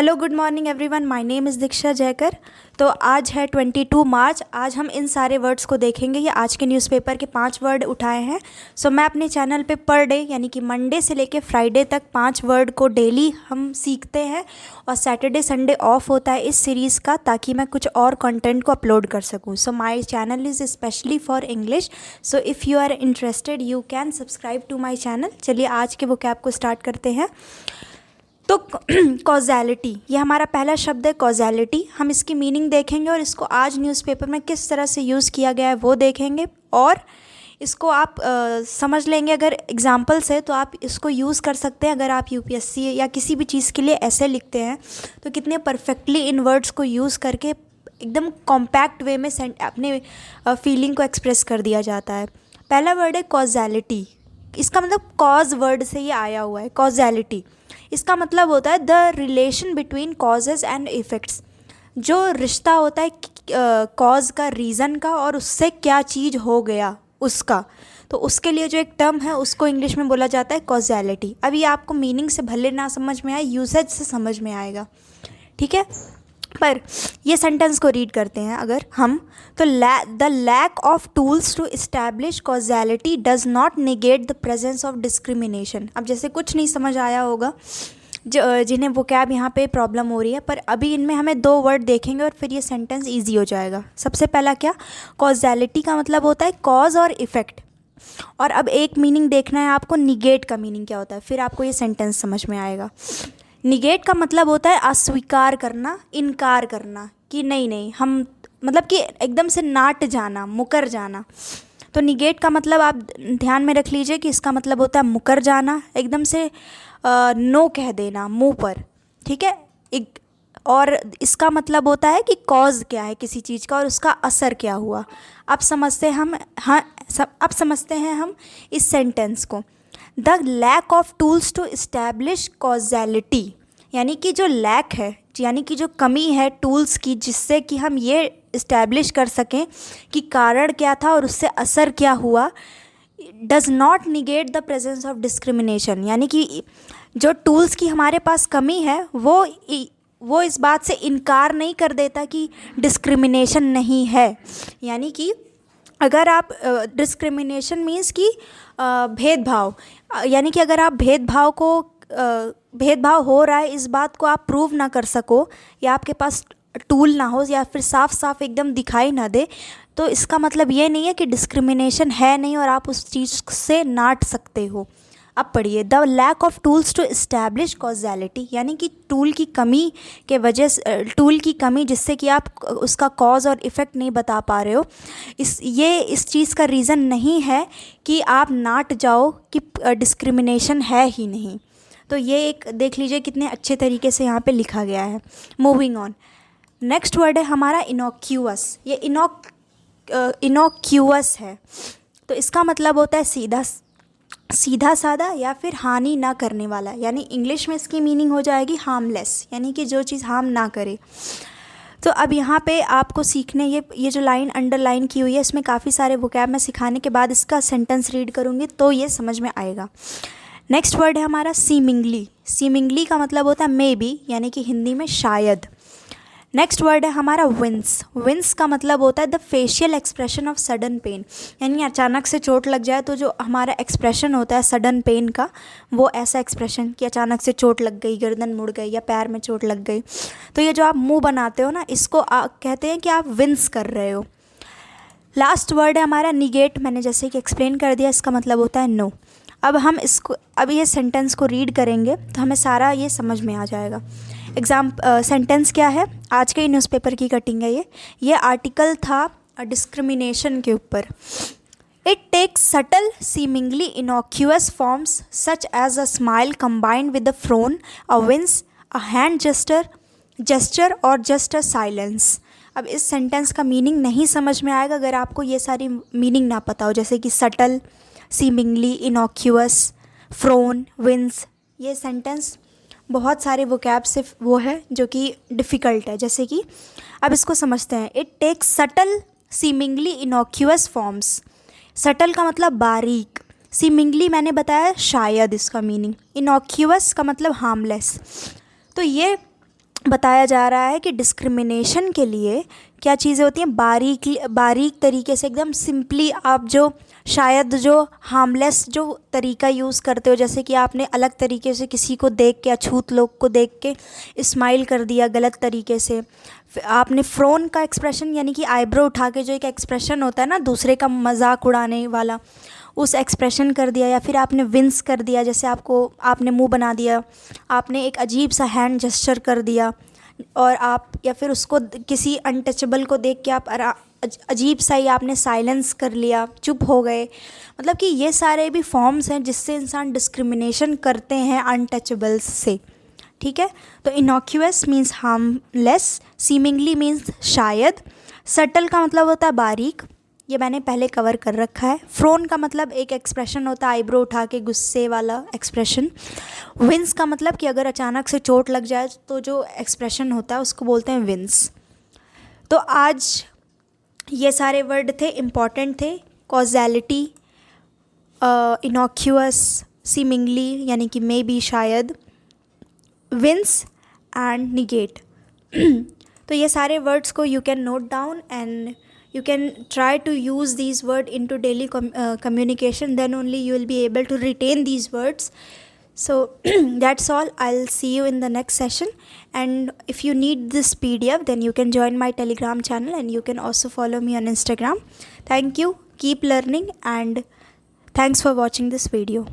Hello good morning everyone, my name is Diksha Jaikar. तो आज है 22 मार्च। आज हम इन सारे वर्ड्स को देखेंगे। ये आज के न्यूज़पेपर के 5 वर्ड उठाए हैं। मैं अपने चैनल पे पर डे यानी कि मंडे से लेके फ्राइडे तक 5 वर्ड को डेली हम सीखते हैं और सैटरडे संडे ऑफ होता है इस सीरीज़ का, ताकि मैं कुछ और कंटेंट को अपलोड कर सकूँ। My channel is specially for English. If you are interested you can subscribe to my channel. चलिए आज के वोकैब को स्टार्ट करते हैं। तो कॉजेलिटी, ये हमारा पहला शब्द है कॉजेलिटी। हम इसकी मीनिंग देखेंगे और इसको आज न्यूज़पेपर में किस तरह से यूज़ किया गया है वो देखेंगे, और इसको आप समझ लेंगे अगर एग्जाम्पल से, तो आप इसको यूज़ कर सकते हैं। अगर आप यूपीएससी या किसी भी चीज़ के लिए ऐसे लिखते हैं तो कितने परफेक्टली इन वर्ड्स को यूज़ करके एकदम कॉम्पैक्ट वे में अपने फीलिंग को एक्सप्रेस कर दिया जाता है। पहला वर्ड है कॉजेलिटी। इसका मतलब कॉज वर्ड से ये आया हुआ है। कॉजेलिटी इसका मतलब होता है the relation between causes and effects. जो रिश्ता होता है कॉज का, रीज़न का, और उससे क्या चीज़ हो गया उसका, तो उसके लिए जो एक टर्म है उसको इंग्लिश में बोला जाता है कॉजेलिटी। अब ये आपको मीनिंग से भले ना समझ में आए, यूसेज से समझ में आएगा, ठीक है। पर ये सेंटेंस को रीड करते हैं अगर हम, तो the lack of tools to establish causality does not negate the presence of discrimination. अब जैसे कुछ नहीं समझ आया होगा जिन्हें वोकैब यहाँ पे प्रॉब्लम हो रही है, पर अभी इनमें हमें 2 वर्ड देखेंगे और फिर ये सेंटेंस ईजी हो जाएगा। सबसे पहला क्या, कॉजेलिटी का मतलब होता है कॉज और इफ़ेक्ट। और अब एक मीनिंग देखना है आपको, निगेट का मीनिंग क्या होता है, फिर आपको ये सेंटेंस समझ में आएगा। निगेट का मतलब होता है अस्वीकार करना, इनकार करना, कि नहीं हम, मतलब कि एकदम से नाट जाना, मुकर जाना। तो निगेट का मतलब आप ध्यान में रख लीजिए कि इसका मतलब होता है मुकर जाना, एकदम से नो कह देना मुंह पर, ठीक है। और इसका मतलब होता है कि कॉज क्या है किसी चीज़ का और उसका असर क्या हुआ। अब समझते हैं हम इस सेंटेंस को। The lack of tools to establish causality, यानी कि जो लैक है, यानी कि जो कमी है टूल्स की, जिससे कि हम ये इस्टेब्लिश कर सकें कि कारण क्या था और उससे असर क्या हुआ, does not negate the presence of discrimination. यानी कि जो टूल्स की हमारे पास कमी है वो इस बात से इनकार नहीं कर देता कि डिस्क्रिमिनेशन नहीं है। यानी कि अगर आप डिस्क्रिमिनेशन मीन्स कि भेदभाव, यानी कि अगर आप भेदभाव हो रहा है इस बात को आप प्रूव ना कर सको, या आपके पास टूल ना हो, या फिर साफ साफ एकदम दिखाई ना दे, तो इसका मतलब ये नहीं है कि डिस्क्रिमिनेशन है नहीं और आप उस चीज़ से नाट सकते हो। अब पढ़िए, the lack of tools to establish causality, यानी कि टूल की कमी जिससे कि आप उसका कॉज और इफ़ेक्ट नहीं बता पा रहे हो, इस चीज़ का रीज़न नहीं है कि आप नाट जाओ कि डिस्क्रिमिनेशन है ही नहीं। तो ये एक देख लीजिए कितने अच्छे तरीके से यहाँ पे लिखा गया है। मूविंग ऑन, नेक्स्ट वर्ड है हमारा इनोक्यूअस। ये इनोक्यूअस है, तो इसका मतलब होता है सीधा साधा या फिर हानि ना करने वाला। यानी इंग्लिश में इसकी मीनिंग हो जाएगी हार्मलेस, यानी कि जो चीज़ हार्म ना करे। तो अब यहाँ पे आपको सीखने, ये जो लाइन अंडरलाइन की हुई है, इसमें काफ़ी सारे वोकैब मैं सिखाने के बाद इसका सेंटेंस रीड करूँगी तो ये समझ में आएगा। नेक्स्ट वर्ड है हमारा सीमिंगली। सीमिंगली का मतलब होता है मे बी, यानी कि हिंदी में शायद। नेक्स्ट वर्ड है हमारा विंस। विंस का मतलब होता है the facial expression of sudden pain, यानी अचानक से चोट लग जाए तो जो हमारा एक्सप्रेशन होता है सडन पेन का, वो ऐसा एक्सप्रेशन कि अचानक से चोट लग गई, गर्दन मुड़ गई या पैर में चोट लग गई, तो ये जो आप मुंह बनाते हो ना, इसको कहते हैं कि आप विंस कर रहे हो। लास्ट वर्ड है हमारा निगेट। मैंने जैसे कि एक्सप्लेन कर दिया, इसका मतलब होता है नो। अब ये सेंटेंस को रीड करेंगे तो हमें सारा ये समझ में आ जाएगा। सेंटेंस क्या है, आज के न्यूज़पेपर की कटिंग है ये आर्टिकल था डिस्क्रिमिनेशन के ऊपर। It takes subtle seemingly innocuous forms such as a smile combined with a frown, a wince, a hand gesture और जस्ट अ साइलेंस। अब इस सेंटेंस का मीनिंग नहीं समझ में आएगा अगर आपको ये सारी मीनिंग ना पता हो, जैसे कि subtle, seemingly, innocuous, prone, wins. ये सेंटेंस बहुत सारे वोकैब से वो है जो कि डिफ़िकल्ट है। जैसे कि अब इसको समझते हैं। It takes subtle seemingly innocuous forms. Subtle का मतलब बारीक, सीमिंगली मैंने बताया शायद इसका मीनिंग, इनोक्यूअस का मतलब हार्मलेस। तो ये बताया जा रहा है कि डिस्क्रिमिनेशन के लिए क्या चीज़ें होती हैं, बारीक तरीके से एकदम सिंपली आप जो शायद जो हार्मलेस जो तरीका यूज़ करते हो, जैसे कि आपने अलग तरीके से किसी को देख के, अछूत लोग को देख के स्माइल कर दिया गलत तरीके से, आपने फ्रोन का एक्सप्रेशन यानी कि आईब्रो उठा के जो एक एक्सप्रेशन होता है ना दूसरे का मजाक उड़ाने वाला, उस एक्सप्रेशन कर दिया, या फिर आपने विंस कर दिया, जैसे आपने मुंह बना दिया, आपने एक अजीब सा हैंड जेस्चर कर दिया, और आप या फिर उसको किसी अनटचेबल को देख के आप अजीब सा ही आपने साइलेंस कर लिया, चुप हो गए। मतलब कि ये सारे भी फॉर्म्स हैं जिससे इंसान डिस्क्रिमिनेशन करते हैं अनटचेबल्स से। ठीक है, तो इनॉक्यूअस मीन्स हार्मलेस, सीमिंगली मीन्स शायद, सटल का मतलब होता है बारीक, ये मैंने पहले कवर कर रखा है। फ्रोन का मतलब एक एक्सप्रेशन होता है आईब्रो उठा के गुस्से वाला एक्सप्रेशन। विंस का मतलब कि अगर अचानक से चोट लग जाए तो जो एक्सप्रेशन होता है उसको बोलते हैं विंस। तो आज ये सारे वर्ड थे, इम्पॉर्टेंट थे। कॉजेलिटी, इनॉक्यूअस, सीमिंगली यानी कि मे बी शायद, विंस एंड निगेट। तो ये सारे वर्ड्स को you can note down and you can try to use these words into daily communication, then only you will be able to retain these words. So that's all. I'll see you in the next session, and if you need this PDF then you can join my Telegram channel, and you can also follow me on Instagram. Thank you, keep learning, and thanks for watching this video.